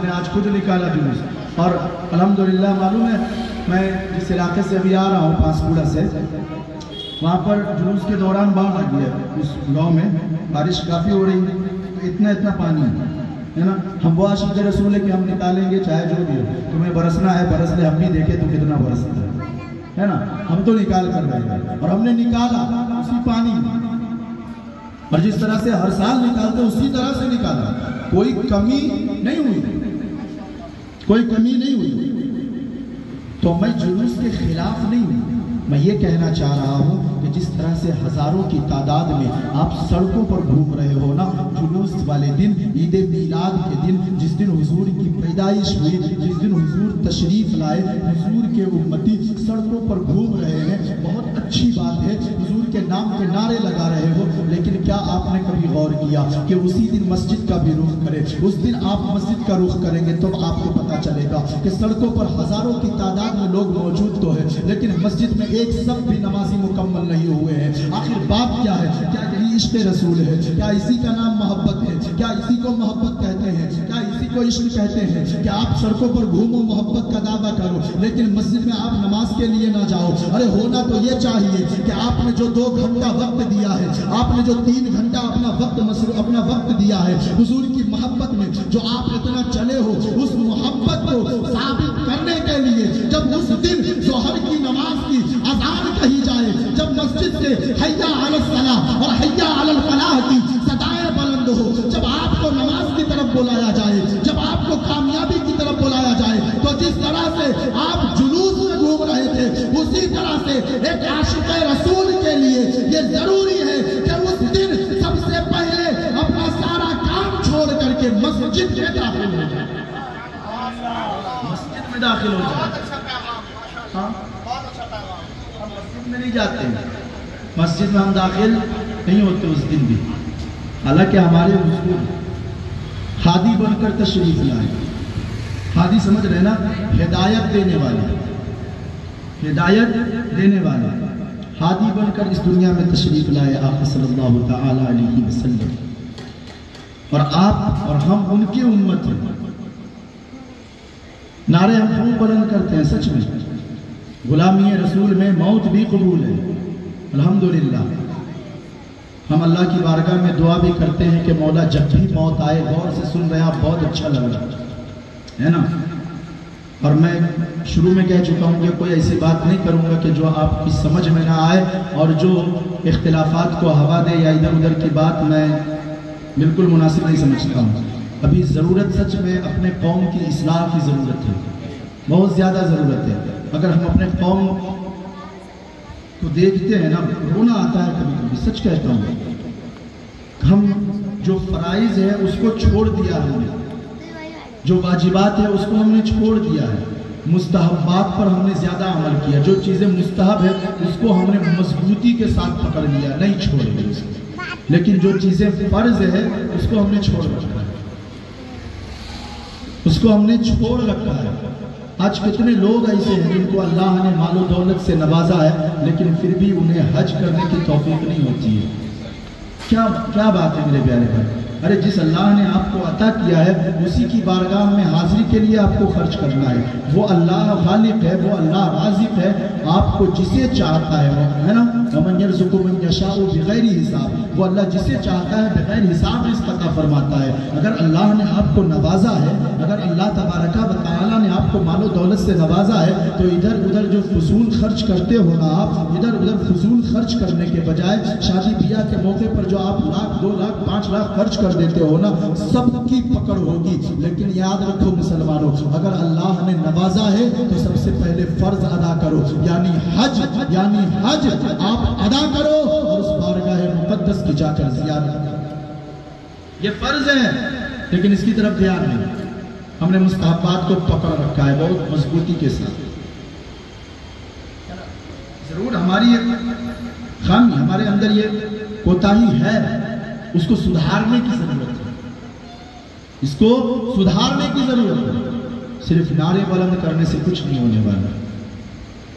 نے آج خود نکالا جلوس، اور الحمدللہ معلوم ہے میں جس علاقے سے ابھی آ رہا ہوں پانسپورہ سے، وہاں پر جلوس کے دوران باڑھ لگ گیا، اس گاؤں میں بارش کافی ہو رہی ہے، اتنا پانی ہے نا، ہم وہ عاشق رسول ہے کہ ہم نکالیں گے چاہے جو بھی ہو، تمہیں برسنا ہے برس لے، ہم بھی دیکھے تو کتنا برستا ہے نا، ہم تو نکال کر رہے ہیں اور ہم نے نکالا اسی پانی، اور جس طرح سے ہر سال نکالتے اسی طرح سے نکالا، کوئی کمی نہیں ہوئی، تو میں جلوس کے خلاف نہیں ہوں، میں یہ کہنا چاہ رہا ہوں کہ جس طرح سے ہزاروں کی تعداد میں آپ سڑکوں پر گھوم رہے ہو نا، جلوس والے دن، عید میلاد کے دن، جس دن حضور کی پیدائش ہوئی، جس دن حضور تشریف لائے، حضور کے امتی سڑکوں پر گھوم رہے ہیں، بہت اچھی بات ہے، حضور کے نام کے نعرے لگا رہے ہو، لیکن کیا آپ نے کبھی غور کیا کہ اسی دن مسجد کا بھی رخ کرے؟ اس دن آپ مسجد کا رخ کریں گے تو آپ کو پتا چلے گا کہ سڑکوں پر ہزاروں کی تعداد میں لوگ موجود تو ہے، لیکن مسجد میں ایک سب بھی نمازی مکمل نہیں ہوئے ہیں۔ آخر بات کیا ہے؟ کیا یہی عشق رسول ہے؟ کیا اسی کا نام محبت ہے؟ کیا اسی کو محبت کہتے ہیں؟ کیا اسی کو عشق کہتے ہیں کہ آپ سڑکوں پر گھومو، محبت کا دعویٰ کرو، لیکن مسجد میں آپ نماز کے لیے نہ جاؤ؟ ارے ہونا تو یہ چاہیے کہ آپ نے جو 2 گھنٹہ وقت دیا ہے، آپ نے جو 3 گھنٹہ اپنا وقت دیا ہے حضور کی محبت میں، جو آپ اتنا چلے ہو، اس محبت کو ثابت کرنے کے لیے جب اس دن ظہر کی نماز کی اذان کہی جائے، جب مسجد سے حیا علی الصلاۃ اور حیا علی الفلاح کی صدائیں بلند ہو، جب آپ کو نماز کی طرف بلایا جائے، جب آپ کو کامیابی کی طرف بلایا جائے، تو جس طرح سے آپ جلوس میں گھوم رہے تھے، اسی طرح سے ایک عاشق رسول کے لیے یہ ضروری ہے کہ اس دن سب سے پہلے اپنا سارا کام چھوڑ کر کے مسجد میں داخل ہو جائے، مسجد میں داخل ہو جائے۔ ہاں ہم مسجد میں نہیں جاتے ہیں، مسجد میں ہم داخل نہیں ہوتے اس دن بھی، حالانکہ ہمارے حضور ہادی بن کر تشریف لائے۔ ہادی سمجھ رہے نا؟ ہدایت دینے والے، ہدایت دینے والے، ہادی بن کر اس دنیا میں تشریف لائے آقا صلی اللہ تعالی علیہ وسلم، اور آپ اور ہم ان کی امت ہیں۔ نعرے ہم خوب بلند کرتے ہیں، سچ میں غلامی رسول میں موت بھی قبول ہے، الحمدللہ۔ ہم اللہ کی بارگاہ میں دعا بھی کرتے ہیں کہ مولا جب بھی موت آئے، غور سے سن رہے ہیں آپ، بہت اچھا لگ رہا ہے نا؟ اور میں شروع میں کہہ چکا ہوں کہ کوئی ایسی بات نہیں کروں گا کہ جو آپ کی سمجھ میں نہ آئے، اور جو اختلافات کو ہوا دے یا ادھر ادھر کی بات میں بالکل مناسب نہیں سمجھتا ہوں۔ ابھی ضرورت سچ میں اپنے قوم کی اصلاح کی ضرورت ہے، بہت زیادہ ضرورت ہے۔ اگر ہم اپنے قوم کو دیکھتے ہیں نا، رونا آتا ہے کبھی کبھی، سچ کہتا ہوں۔ ہم جو فرائض ہے اس کو چھوڑ دیا ہم نے، جو واجبات ہے اس کو ہم نے چھوڑ دیا ہے، مستحبات پر ہم نے زیادہ عمل کیا، جو چیزیں مستحب ہے اس کو ہم نے مضبوطی کے ساتھ پکڑ لیا، نہیں چھوڑ اس کو، لیکن جو چیزیں فرض ہے اس کو ہم نے چھوڑ رکھا ہے، اس کو ہم نے چھوڑ رکھا ہے۔ آج کتنے لوگ ایسے ہیں جن کو اللہ نے مال و دولت سے نوازا ہے، لیکن پھر بھی انہیں حج کرنے کی توفیق نہیں ہوتی ہے۔ کیا بات ہے میرے پیارے بھائی؟ ارے جس اللہ نے آپ کو عطا کیا ہے اسی کی بارگاہ میں حاضری کے لیے آپ کو خرچ کرنا ہے۔ وہ اللہ خالق ہے، وہ اللہ رازق ہے، آپ کو جسے چاہتا ہے نا، وَمَنْ يَرْزُقُ مَنْ يَشَاءُ بِغَيْرِ حساب، وہ اللہ جسے چاہتا ہے بغیر حساب رزق عطا فرماتا ہے۔ اگر اللہ نے آپ کو نوازا ہے، اگر اللہ تبارک و تعالیٰ نے آپ کو مال و دولت سے نوازا ہے، تو ادھر ادھر جو فضول خرچ کرتے ہو نا آپ، ادھر ادھر فضول خرچ کرنے کے بجائے شادی بیاہ کے موقع پر جو آپ 1 لاکھ 2 لاکھ 5 لاکھ خرچ کر دیتے ہو نا، سب کی پکڑ ہوگی۔ لیکن یاد رکھو مسلمانوں، اگر اللہ نے نوازا ہے تو سب سے پہلے فرض ادا کرو، یعنی حج آپ ادا کرو، اور اس بارگاہ مقدس کی جا کر زیارت کرو۔ یہ فرض ہے، لیکن اس کی طرف دھیان نہیں، ہم نے مستحبات کو پکڑ رکھا ہے بہت مضبوطی کے ساتھ۔ ضرور ہماری خامی، ہمارے اندر یہ کوتاہی ہے، اس کو سدھارنے کی ضرورت ہے، اس کو سدھارنے کی ضرورت ہے۔ صرف نعرے بلند کرنے سے کچھ نہیں ہونے والا۔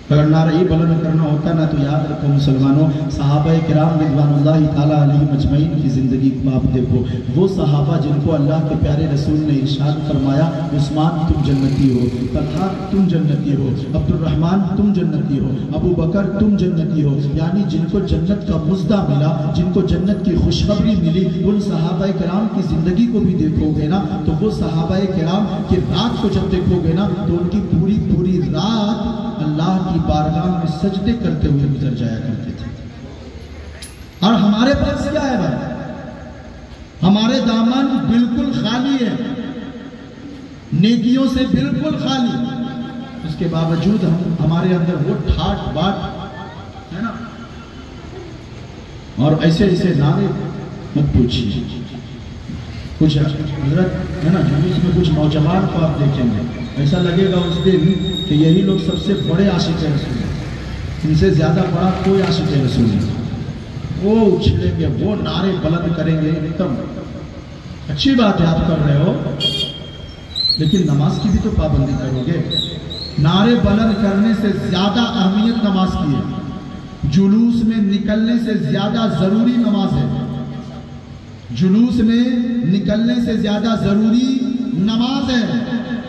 اگر نعرہ ہی بلند کرنا ہوتا نا تو یاد رکھو مسلمانوں، صحابہ کرام رضوان اللہ تعالیٰ علیہ مجمعین کی زندگی کو آپ دیکھو، وہ صحابہ جن کو اللہ کے پیارے رسول نے ارشاد فرمایا، عثمان تم جنتی ہو، طلحہ تم جنتی ہو، عبد الرحمن تم جنتی ہو، ابو بکر تم جنتی ہو، یعنی جن کو جنت کا مزدہ ملا، جن کو جنت کی خوشخبری ملی، ان صحابہ کرام کی زندگی کو بھی دیکھو گے نا تو وہ صحابہ کرام کی رات کو جب دیکھو گے نا تو ان کی پوری رات اللہ کی بارگاہ میں سجدے کرتے ہوئے گزر جایا کرتے تھے۔ اور ہمارے پاس کیا ہے بھائی؟ ہمارے دامن بالکل خالی ہے، نیکیوں سے بالکل خالی، اس کے باوجود ہمارے اندر وہ ٹھاٹ باٹ ہے نا، اور ایسے نعرے مت پوچھیے۔ کچھ حضرت ہے نا جلوس میں کچھ نوجوان کو آپ دیکھیں گے، ایسا لگے گا اس دن کہ یہی لوگ سب سے بڑے عاشق رسول ہیں، ان سے زیادہ بڑا کوئی عاشق رسول نہیں. وہ اچھلیں گے، وہ نعرے بلند کریں گے. ایک دم اچھی بات ہے آپ کر رہے ہو، لیکن نماز کی بھی تو پابندی کرو گے. نعرے بلند کرنے سے زیادہ اہمیت نماز کی ہے. جلوس میں نکلنے سے زیادہ ضروری نماز ہے. جلوس میں نکلنے سے زیادہ ضروری نماز ہے.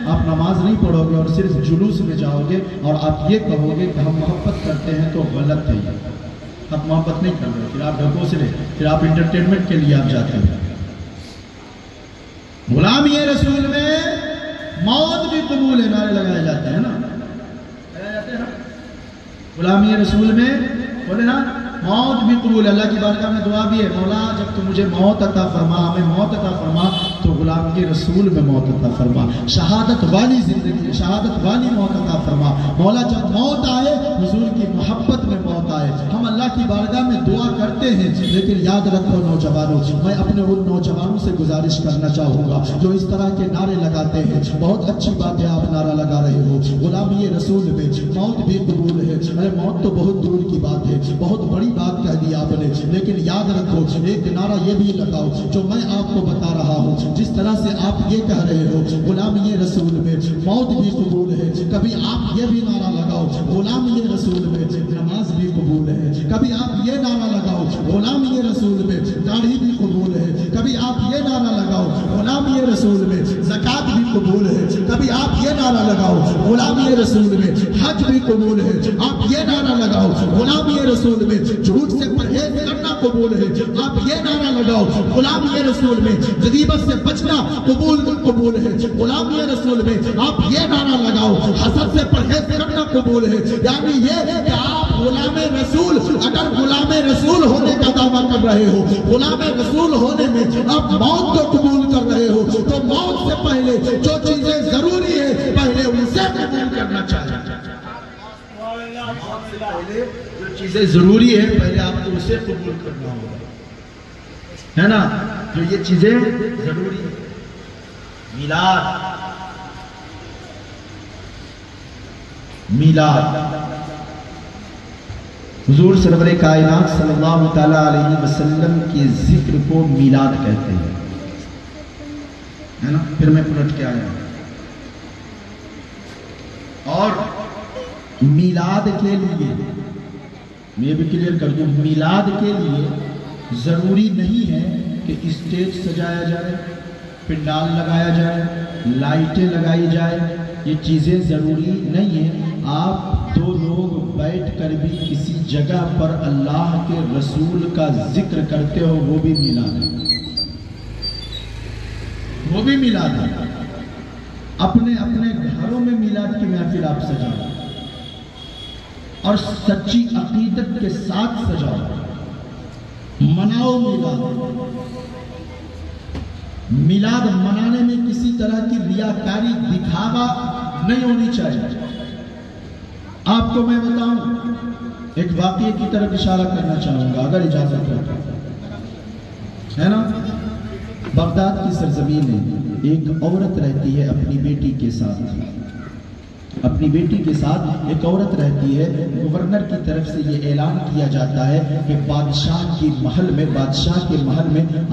آپ نماز نہیں پڑھو گے اور صرف جلوس میں جاؤ گے اور آپ یہ کہو گے کہ ہم محبت کرتے ہیں تو غلط ہے. آپ محبت نہیں کر رہے، پھر آپ ڈھکوسلے، پھر آپ انٹرٹینمنٹ کے لیے آپ جاتے ہیں. غلامی رسول میں موت بھی قبول ہے، نعرے لگائے جاتے ہیں نا، غلامی رسول میں بولے نا موت بھی قبول ہے. اللہ کی بارگاہ میں دعا بھی ہے، مولا جب تو مجھے موت عطا فرما، ہمیں موت عطا فرما تو غلام کے رسول میں موت عطا فرما. شہادت والی زندگی، شہادت والی موت عطا فرما. مولا جب موت آئے حضور کی محبت میں موت آئے. ہم اللہ کی بارگاہ میں دعا کرتے ہیں، لیکن یاد رکھو نوجوانوں، میں اپنے ان نوجوانوں سے گزارش کرنا چاہوں گا جو اس طرح کے نعرے لگاتے ہیں. بہت اچھی بات ہے آپ نعرہ لگا رہے ہو، غلامی رسول میں موت بھی قبول ہے. ارے موت تو بہت دور کی بات ہے، بہت بڑی بات کہہ دی آپ نے، لیکن یاد رکھو ایک نعرہ یہ بھی لگاؤ جو میں آپ کو بتا رہا ہوں. جس طرح سے آپ یہ کہہ رہے ہو غلامی رسول میں موت بھی قبول ہے، کبھی آپ یہ بھی نعرہ لگاؤ غلامی رسول میں نماز بھی قبول ہے. کبھی آپ یہ نعرہ لگاؤ غلامی رسول میں داڑھی بھی قبول ہے. کبھی آپ یہ نعرہ لگاؤ غلامی رسول میں زکوٰۃ بھی قبول ہے. کبھی آپ یہ نعرہ لگاؤ غلامی رسول میں حج بھی قبول ہے. آپ یہ نعرہ لگاؤ غلامی رسول میں جھوٹ سے پرہیز کرنا قبول ہے. آپ یہ نعرہ لگاؤ غلامی رسول میں غیبت سے بچنا قبول ہے. غلامی رسول میں آپ یہ نعرہ لگاؤ حسد سے پرہیز کرنا قبول ہے. یعنی یہ کہ آپ غلام رسول، اگر غلام رسول ہونے کا دعویٰ کر رہے ہو، غلام رسول ہونے میں آپ موت کو قبول کر رہے ہو، تو موت سے پہلے جو چیزیں ضروری ہے پہلے ان سے قبول کرنا چاہیے. موت سے پہلے جو چیزیں ضروری ہے پہلے آپ کو اسے قبول کرنا ہوگا، ہے نا؟ جو یہ چیزیں ضروری ہیں. میلاد حضور سرور کائنات صلی اللہ تعالیٰ علیہ وسلم کے ذکر کو میلاد کہتے ہیں، ہے نا؟ پھر میں پلٹ کے آیا اور میلاد کے لیے میں بھی کلیئر کر دوں، میلاد کے لیے ضروری نہیں ہے کہ اسٹیج سجایا جائے، پنڈال لگایا جائے، لائٹیں لگائی جائے. یہ چیزیں ضروری نہیں ہیں. آپ دو لوگ بیٹھ کر بھی کسی جگہ پر اللہ کے رسول کا ذکر کرتے ہو، وہ بھی میلاد ہے، وہ بھی میلاد ہے. اپنے اپنے گھروں میں میلاد کی محفل آپ سجاؤ اور سچی عقیدت کے ساتھ سجاؤ، مناؤ میلاد. میلاد منانے میں کسی طرح کی ریاکاری دکھاوا نہیں ہونی چاہیے. آپ کو میں بتاؤں، ایک واقعے کی طرف اشارہ کرنا چاہوں گا اگر اجازت ہے نا. بغداد کی سرزمین میں ایک عورت رہتی ہے اپنی بیٹی کے ساتھ. اپنی بیٹی کے ساتھ ایک عورت رہتی ہے. گورنر کی طرف سے یہ اعلان کیا جاتا ہے کہ بادشاہ کے محل میں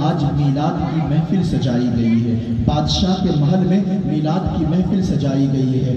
آج میلاد کی محفل سجائی گئی ہے. بادشاہ کے محل میں میلاد کی محفل سجائی گئی ہے.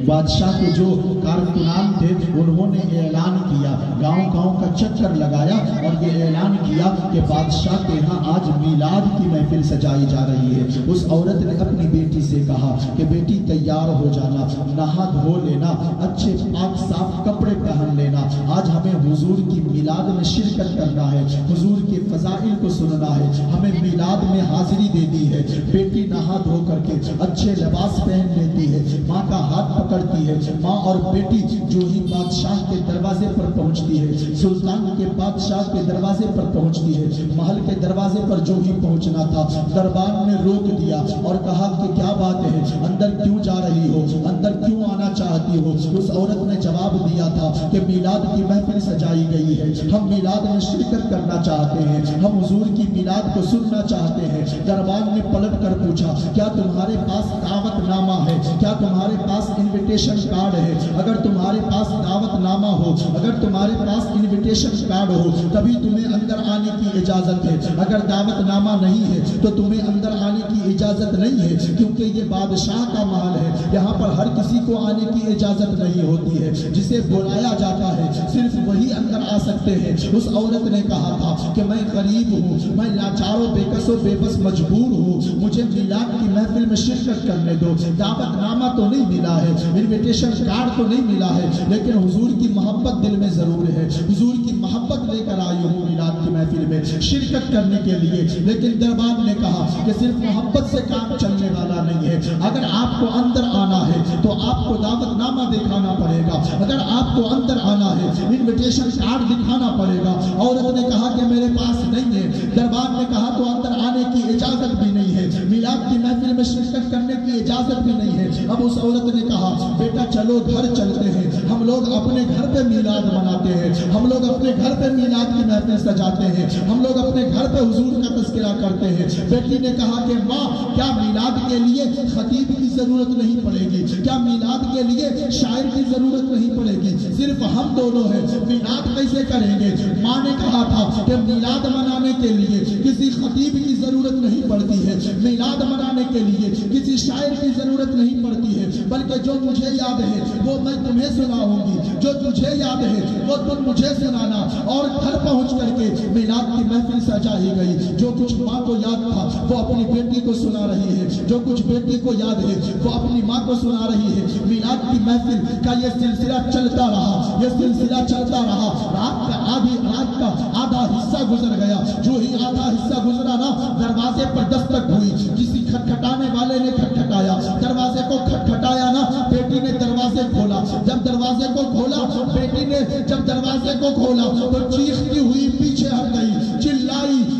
بادشاہ کے جو کارکنان تھے انہوں نے اعلان کیا، گاؤں گاؤں کا چکر لگایا اور یہ اعلان کیا کہ بادشاہ کے ہاں آج میلاد کی محفل سجائی جا رہی ہے. اس عورت نے اپنی بیٹی سے کہا کہ بیٹی تیار ہو جانا، نہا دھو لینا، اچھے پاک صاف کپڑے پہن لینا، آج ہمیں حضور کی میلاد میں شرکت کرنا ہے، حضور کے فضائل کو سننا ہے، ہمیں میلاد میں حاضری دے دی ہے. بیٹی نہا دھو کر کے اچھے لباس پہن لیتی ہے، ماں کا ہاتھ پکڑتی ہے. ماں اور بیٹی جو ہی بادشاہ کے دروازے پر پہنچتی ہے، سلطان کے بادشاہ کے دروازے پر پہنچتی ہے. محل کے دروازے پر جو ہی پہنچنا تھا دربار نے روک دیا اور کہا کہ کیا بات ہے، اندر کیوں جا رہی ہو، اندر کیوں آنا چاہتی ہو؟ اس عورت نے جواب دیا تھا کہ میلاد کی محفل محفل سجائی گئی ہے، ہم میلاد میں شرکت کرنا چاہتے ہیں، ہم حضور کی میلاد کو سننا چاہتے ہیں۔ دربار نے پلٹ کر پوچھا کیا تمہارے پاس دعوت نامہ ہے، کیا تمہارے پاس انویٹیشن کارڈ ہے؟ اگر تمہارے پاس دعوت نامہ ہو، اگر تمہارے پاس انویٹیشن کارڈ ہو تبھی تمہیں اندر آنے کی اجازت ہے، اگر دعوت نامہ نہیں ہے تو تمہیں اندر آنے کی اجازت نہیں ہے، کیونکہ یہ بادشاہ کا محل ہے، یہاں پر ہر کسی کو آنے کی اجازت نہیں ہوتی ہے، جسے بلایا جاتا ہے صرف وہی اندر آ سکتے ہیں۔ اس عورت نے کہا تھا کہ میں غریب ہوں، میں لاچار و بے کس و بے بس مجبور ہوں، مجھے میلاد کی محفل میں شرکت کرنے دو۔ دعوت نامہ تو نہیں ملا ہے، انویٹیشن کارڈ تو نہیں ملا ہے، لیکن حضور کی محبت دل میں ضرور ہے، حضور کی محبت لے کر آئی ہوں میلاد کی محفل میں شرکت کرنے کے لیے۔ لیکن دربار نے کہا کہ صرف محبت سے کام چلنے والا نہیں ہے، اگر آپ کو اندر آنا ہے تو آپ کو دعوت نامہ دکھانا پڑے گا، اگر آپ کو اندر آنا ہے انویٹیشن کارڈ دکھانا پڑے گا۔ عورت نے کہا کہ میرے پاس نہیں ہے۔ دربار نے کہا تو اندر آنے کی اجازت بھی نہیں ہے، میلاد کی محفل میں شرکت کرنے کی اجازت بھی نہیں ہے۔ اب اس عورت نے کہا بیٹا چلو گھر چلتے ہیں، ہم لوگ اپنے گھر پہ میلاد مناتے ہیں، ہم لوگ اپنے گھر پہ میلاد کی محفل سجاتے ہیں، ہم لوگ اپنے گھر پہ حضور کا تذکرہ کرتے ہیں۔ بیٹی نے کہا کہ ماں کیا میلاد کے لیے خطیب کی ضرورت نہیں پڑے گی، کیا میلاد کے لیے شاعر کی ضرورت نہیں پڑے گی، صرف ہم دونوں ہیں، میلاد کیسے کریں گے؟ ماں نے کہا تھا کہ میلاد منانے کے لیے کسی خطیب کی ضرورت نہیں پڑتی ہے، میلاد منانے کے لیے کسی شاعر کی ضرورت نہیں پڑتی ہے، بلکہ جو مجھے یاد ہے وہ میں تمہیں سناؤں گی، جو تجھے یاد ہے وہ تم مجھے سنانا۔ اور گھر پہنچ کر کے میلاد کی محفل سجائی گئی، جو کچھ ماں کو یاد تھا وہ اپنی بیٹی کو سنا رہی ہے، جو کچھ بیٹی کو یاد ہے وہ اپنی ماں کو سنا رہی ہے۔ میلاد کی محفل کا یہ سلسلہ چلتا رہا، یہ سلسلہ چلتا رہا، رات کا آدھا حصہ گزر گیا، جو ہی آدھا حصہ گزرا نا دروازے پر دستک ہوئی، کسی کھٹکھٹانے والے نے کھٹکھٹایا، دروازے کو کھٹکھٹایا نا، بیٹی نے دروازے کھولا، جب دروازے کو کھولا بیٹی نے جب دروازے کو کھولا تو چیختی ہوئی پیچھے ہٹ گئی،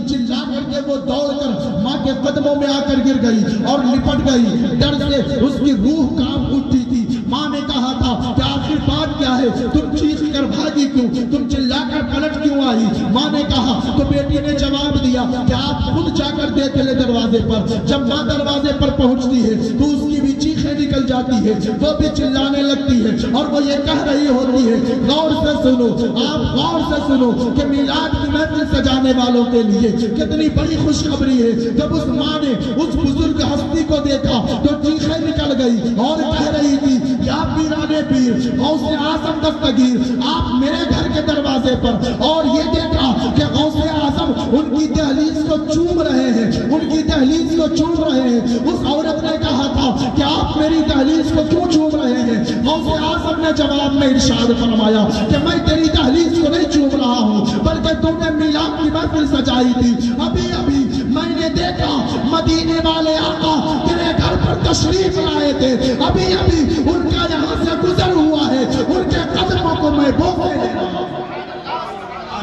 چلا کر کے وہ دوڑ کر ماں کے قدموں میں آ کر گر گئی اور لپٹ گئی، ڈر سے اس کی روح کانپ اٹھی تھی۔ ماں نے کہا تھا کہ آخر بات کیا ہے، تم چیخ کر بھاگی کیوں، تم چلا کر پلٹ کیوں آئی؟ ماں نے کہا تو بیٹی نے جواب دیا کہ آپ خود جا کر دیکھ لے دروازے پر۔ جب ماں دروازے پر پہنچتی ہے تو اس کی بھی چیخیں نکل جاتی ہے، وہ بھی چلانے لگتی ہے اور وہ یہ کہہ رہی ہوتی ہے، غور سے سنو، آپ غور سے سنو کہ میلاد کی محفل سجانے والوں کے لیے کتنی بڑی خوشخبری ہے۔ جب اس ماں نے اس بزرگ ہستی کو دیکھا تو چیخیں نکل گئی اور کہہ رہی تھی کہ آپ پیرانے پیر غوث اعظم دستگیر، آپ میرے گھر کے دروازے پر، اور یہ دیکھا کہ غوث اعظم ان کی دہلیز کو چوم رہے ہیں، ان کی دہلیز کو چوم رہے ہیں۔ اس عورت نے کہا تھا کہ آپ میری دہلیز کو کیوں چوم رہے ہیں؟ غوث اعظم نے جواب میں ارشاد فرمایا کہ میں تیری دہلیز کو نہیں چوم رہا ہوں، بلکہ تم نے میلاد کی محفل سجائی تھی، ابھی میں نے دیکھا مدینے والے آقا تیرے گھر پر تشریف لائے تھے، ابھی ان کا یہاں سے گزر ہوا ہے، ان کے قدموں کو میں بوسے دے رہا ہوں۔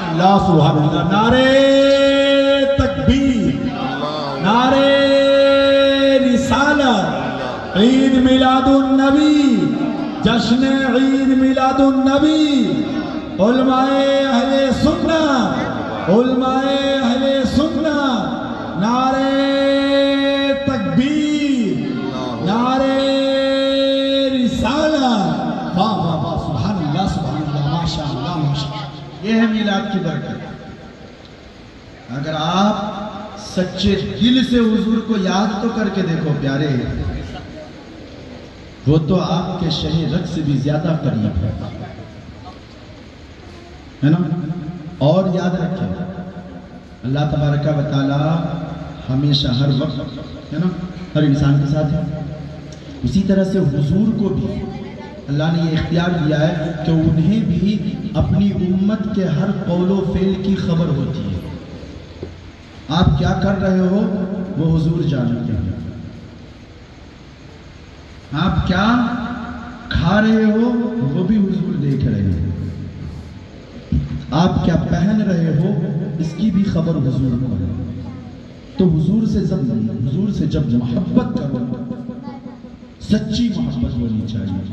اللہ سبحان اللہ، نعرہ تکبیر، نعرہ رسالت، عید میلاد النبی، جشن عید میلاد النبی، علماء اہل سنت، علماء اہل سنت، نعرہ تکبیر، نعرہ رسالت، واہ واہ واہ، سبحان اللہ سبحان اللہ، ماشاءاللہ ماشاءاللہ۔ یہ ہے میلاد کی برکت۔ اگر آپ سچے دل سے حضور کو یاد تو کر کے دیکھو پیارے، وہ تو آپ کے شہ رگ سے بھی زیادہ قریب ہے نا۔ اور یاد رکھیں اللہ تبارک و تعالی ہمیشہ ہر وقت ہے نا ہر انسان کے ساتھ ہے، اسی طرح سے حضور کو بھی اللہ نے یہ اختیار دیا ہے کہ انہیں بھی اپنی امت کے ہر قول و فعل کی خبر ہوتی ہے۔ آپ کیا کر رہے ہو وہ حضور جانتے ہیں، آپ کیا کھا رہے ہو وہ بھی حضور دیکھ رہے ہیں، آپ کیا پہن رہے ہو اس کی بھی خبر حضور کو ہے۔ تو حضور سے جب محبت کرو، سچی محبت ہونی چاہیے۔